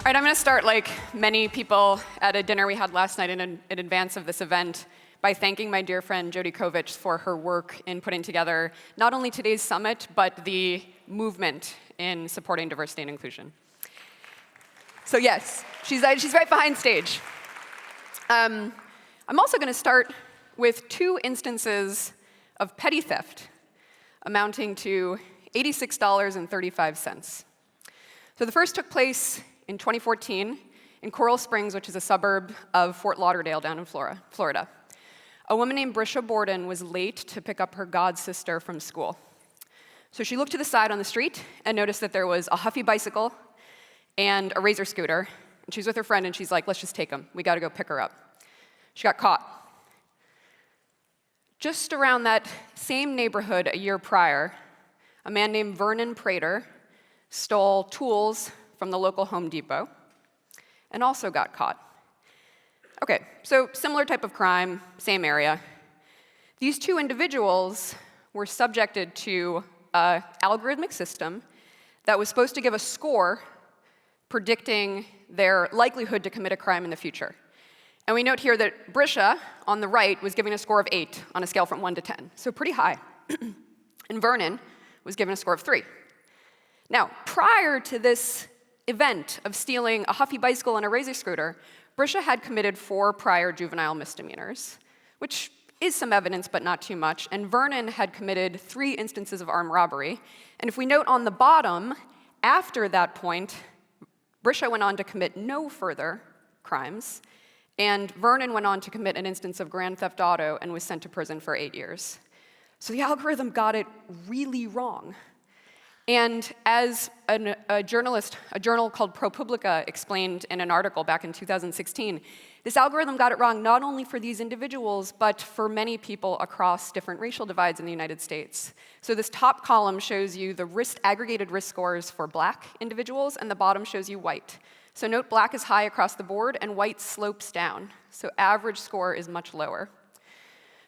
All right, I'm going to start like many people at a dinner we had last night in advance of this event by thanking my dear friend Jody for her work in putting together not only today's summit, but the movement in supporting diversity and inclusion. So yes, she's right behind stage. I'm also going to start with two instances of petty theft amounting to $86.35. So the first took place in 2014 in Coral Springs, which is a suburb of Fort Lauderdale down in Florida. A woman named Brisha Borden was late to pick up her god sister from school. So she looked to the side on the street and noticed that there was a Huffy bicycle and a Razor scooter. And she was with her friend, and she's like, let's just take them. We got to go pick her up. She got caught. Just around that same neighborhood a year prior, a man named Vernon Prater stole tools from the local Home Depot and also got caught. Okay, so similar type of crime, same area. These two individuals were subjected to an algorithmic system that was supposed to give a score predicting their likelihood to commit a crime in the future. And we note here that Brisha, on the right, was given a score of 8 on a scale from 1 to 10, so pretty high. And Vernon was given a score of 3. Now, prior to this event of stealing a Huffy bicycle and a Razor scooter, Brisha had committed 4 prior juvenile misdemeanors, which is some evidence, but not too much. And Vernon had committed 3 instances of armed robbery. And if we note on the bottom, after that point, Brisha went on to commit no further crimes. And Vernon went on to commit an instance of grand theft auto and was sent to prison for 8 years. So the algorithm got it really wrong. And as a journal called ProPublica explained in an article back in 2016, this algorithm got it wrong not only for these individuals, but for many people across different racial divides in the United States. So this top column shows you the aggregated risk scores for black individuals, and the bottom shows you white. So note black is high across the board, and white slopes down. So average score is much lower.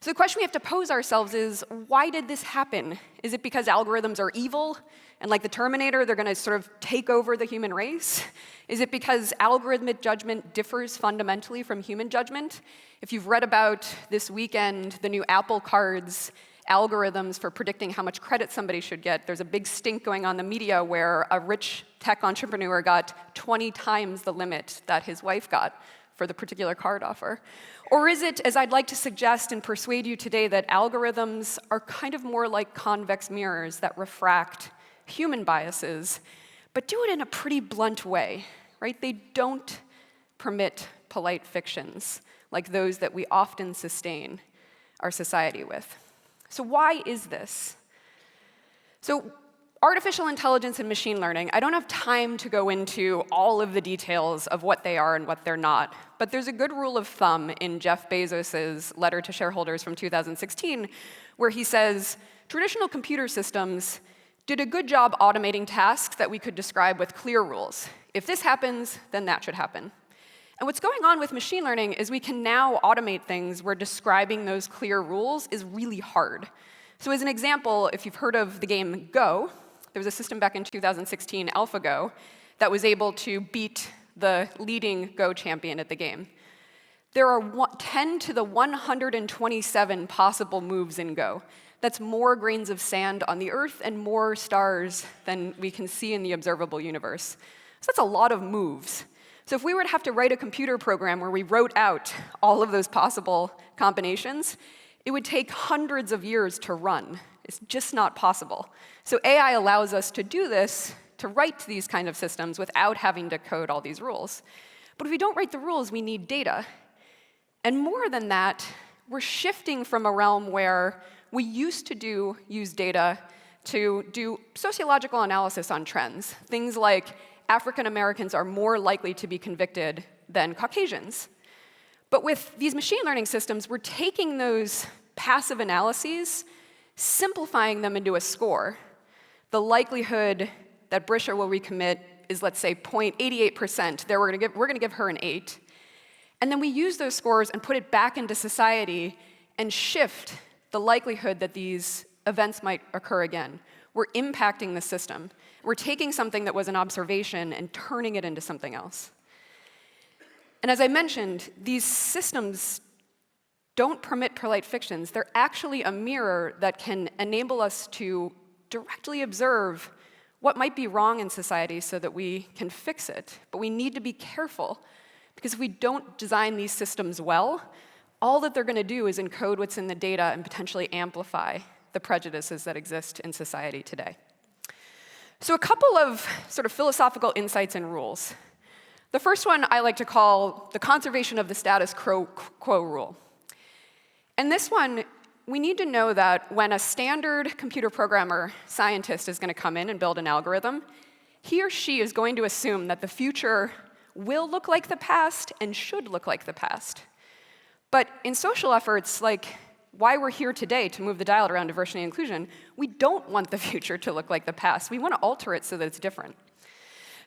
So the question we have to pose ourselves is, why did this happen? Is it because algorithms are evil, and like the Terminator, they're going to sort of take over the human race? Is it because algorithmic judgment differs fundamentally from human judgment? If you've read about this weekend, the new Apple Cards algorithms for predicting how much credit somebody should get, there's a big stink going on in the media where a rich tech entrepreneur got 20 times the limit that his wife got for the particular card offer? Or is it, as I'd like to suggest and persuade you today, that algorithms are kind of more like convex mirrors that refract human biases, but do it in a pretty blunt way, right? They don't permit polite fictions like those that we often sustain our society with. So why is this? So artificial intelligence and machine learning, I don't have time to go into all of the details of what they are and what they're not, but there's a good rule of thumb in Jeff Bezos's letter to shareholders from 2016 where he says, traditional computer systems did a good job automating tasks that we could describe with clear rules. If this happens, then that should happen. And what's going on with machine learning is we can now automate things where describing those clear rules is really hard. So as an example, if you've heard of the game Go, there was a system back in 2016, AlphaGo, that was able to beat the leading Go champion at the game. There are 10 to the 127 possible moves in Go. That's more grains of sand on the Earth and more stars than we can see in the observable universe. So that's a lot of moves. So if we were to have to write a computer program where we wrote out all of those possible combinations, it would take hundreds of years to run. It's just not possible. So AI allows us to do this, to write these kind of systems without having to code all these rules. But if we don't write the rules, we need data. And more than that, we're shifting from a realm where we used to use data to do sociological analysis on trends. Things like African Americans are more likely to be convicted than Caucasians. But with these machine learning systems, we're taking those passive analyses, simplifying them into a score. The likelihood that Brisha will recommit is, let's say, 0.88%. There we're going to give her an 8. And then we use those scores and put it back into society and shift the likelihood that these events might occur again. we're impacting the system. We're taking something that was an observation and turning it into something else. And as I mentioned, these systems don't permit polite fictions. They're actually a mirror that can enable us to directly observe what might be wrong in society so that we can fix it. But we need to be careful, because if we don't design these systems well, all that they're going to do is encode what's in the data and potentially amplify the prejudices that exist in society today. So a couple of sort of philosophical insights and rules. The first one I like to call the conservation of the status quo rule. And this one, we need to know that when a standard computer programmer scientist is going to come in and build an algorithm, he or she is going to assume that the future will look like the past and should look like the past. But in social efforts, like why we're here today to move the dial around diversity and inclusion, we don't want the future to look like the past. We want to alter it so that it's different.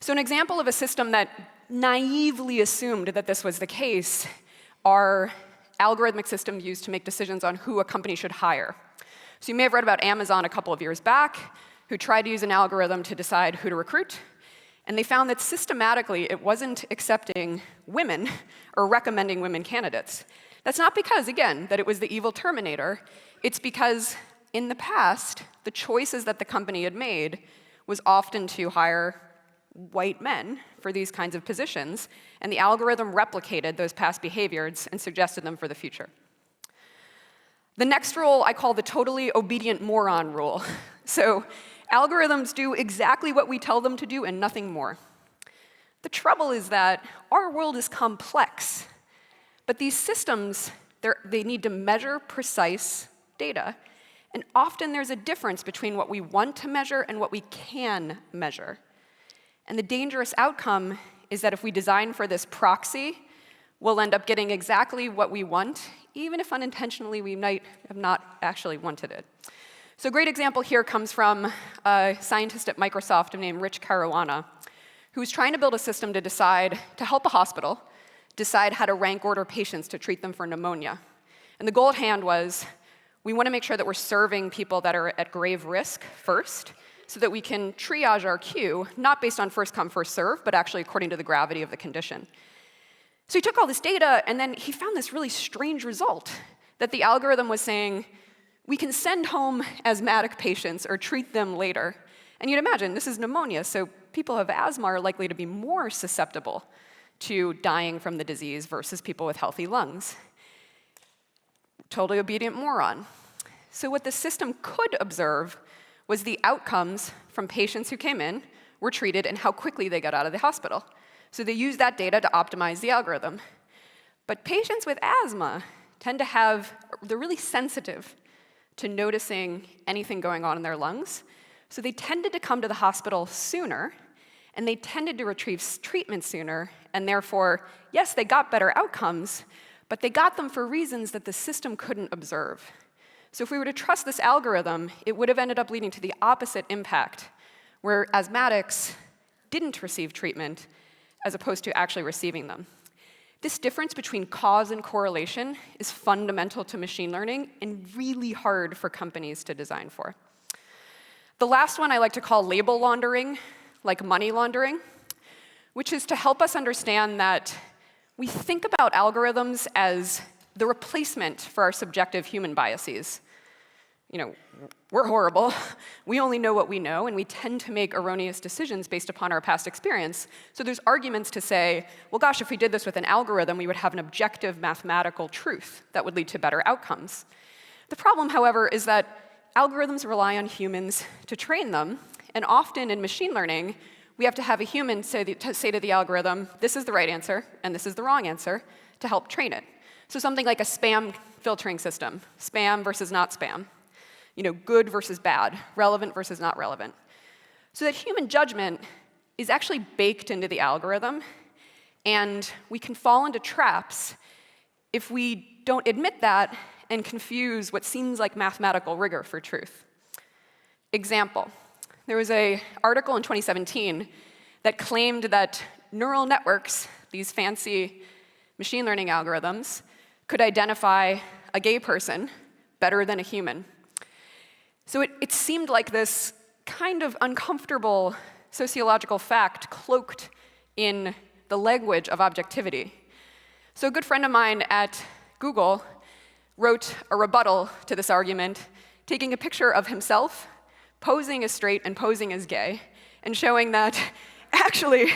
So an example of a system that naively assumed that this was the case are algorithmic systems used to make decisions on who a company should hire. So you may have read about Amazon a couple of years back, who tried to use an algorithm to decide who to recruit. And they found that systematically it wasn't accepting women or recommending women candidates. That's not because, again, that it was the evil Terminator. It's because in the past, the choices that the company had made was often to hire white men for these kinds of positions, and the algorithm replicated those past behaviors and suggested them for the future. The next rule I call the totally obedient moron rule. So algorithms do exactly what we tell them to do and nothing more. The trouble is that our world is complex, but these systems, they need to measure precise data, and often there's a difference between what we want to measure and what we can measure. And the dangerous outcome is that if we design for this proxy, we'll end up getting exactly what we want, even if unintentionally we might have not actually wanted it. So a great example here comes from a scientist at Microsoft named Rich Caruana, who was trying to build a system to help a hospital decide how to rank order patients to treat them for pneumonia. And the goal at hand was, we want to make sure that we're serving people that are at grave risk first, so that we can triage our queue, not based on first come, first serve, but actually according to the gravity of the condition. So he took all this data, and then he found this really strange result, that the algorithm was saying, we can send home asthmatic patients or treat them later. And you'd imagine, this is pneumonia, so people who have asthma are likely to be more susceptible to dying from the disease versus people with healthy lungs. Totally obedient moron. So what the system could observe was the outcomes from patients who came in, were treated, and how quickly they got out of the hospital. So they used that data to optimize the algorithm. But patients with asthma they're really sensitive to noticing anything going on in their lungs. So they tended to come to the hospital sooner, and they tended to retrieve treatment sooner, and therefore, yes, they got better outcomes, but they got them for reasons that the system couldn't observe. So if we were to trust this algorithm, it would have ended up leading to the opposite impact, where asthmatics didn't receive treatment as opposed to actually receiving them. This difference between cause and correlation is fundamental to machine learning and really hard for companies to design for. The last one I like to call label laundering, like money laundering, which is to help us understand that we think about algorithms as the replacement for our subjective human biases. We're horrible. We only know what we know, and we tend to make erroneous decisions based upon our past experience. So there's arguments to say, well, gosh, if we did this with an algorithm, we would have an objective mathematical truth that would lead to better outcomes. The problem, however, is that algorithms rely on humans to train them, and often in machine learning, we have to have a human say to the algorithm, this is the right answer, and this is the wrong answer, to help train it. So something like a spam filtering system, spam versus not spam, good versus bad, relevant versus not relevant. So that human judgment is actually baked into the algorithm, and we can fall into traps if we don't admit that and confuse what seems like mathematical rigor for truth. Example, there was an article in 2017 that claimed that neural networks, these fancy machine learning algorithms, could identify a gay person better than a human. So it seemed like this kind of uncomfortable sociological fact cloaked in the language of objectivity. So a good friend of mine at Google wrote a rebuttal to this argument, taking a picture of himself, posing as straight and posing as gay, and showing that actually,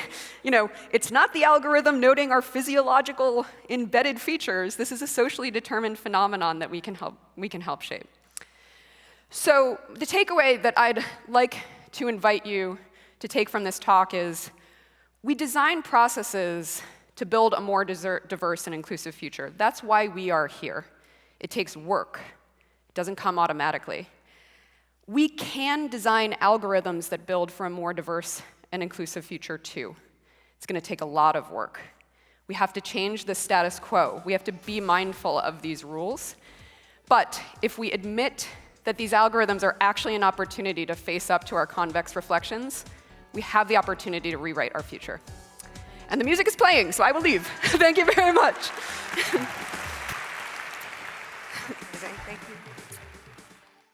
it's not the algorithm noting our physiological embedded features. This is a socially determined phenomenon that we can help shape. So the takeaway that I'd like to invite you to take from this talk is we design processes to build a more diverse and inclusive future. That's why we are here. It takes work. It doesn't come automatically. We can design algorithms that build for a more diverse and inclusive future too. It's going to take a lot of work. We have to change the status quo. We have to be mindful of these rules. But if we admit that these algorithms are actually an opportunity to face up to our convex reflections, we have the opportunity to rewrite our future. And the music is playing, so I will leave. Thank you very much. Thank you.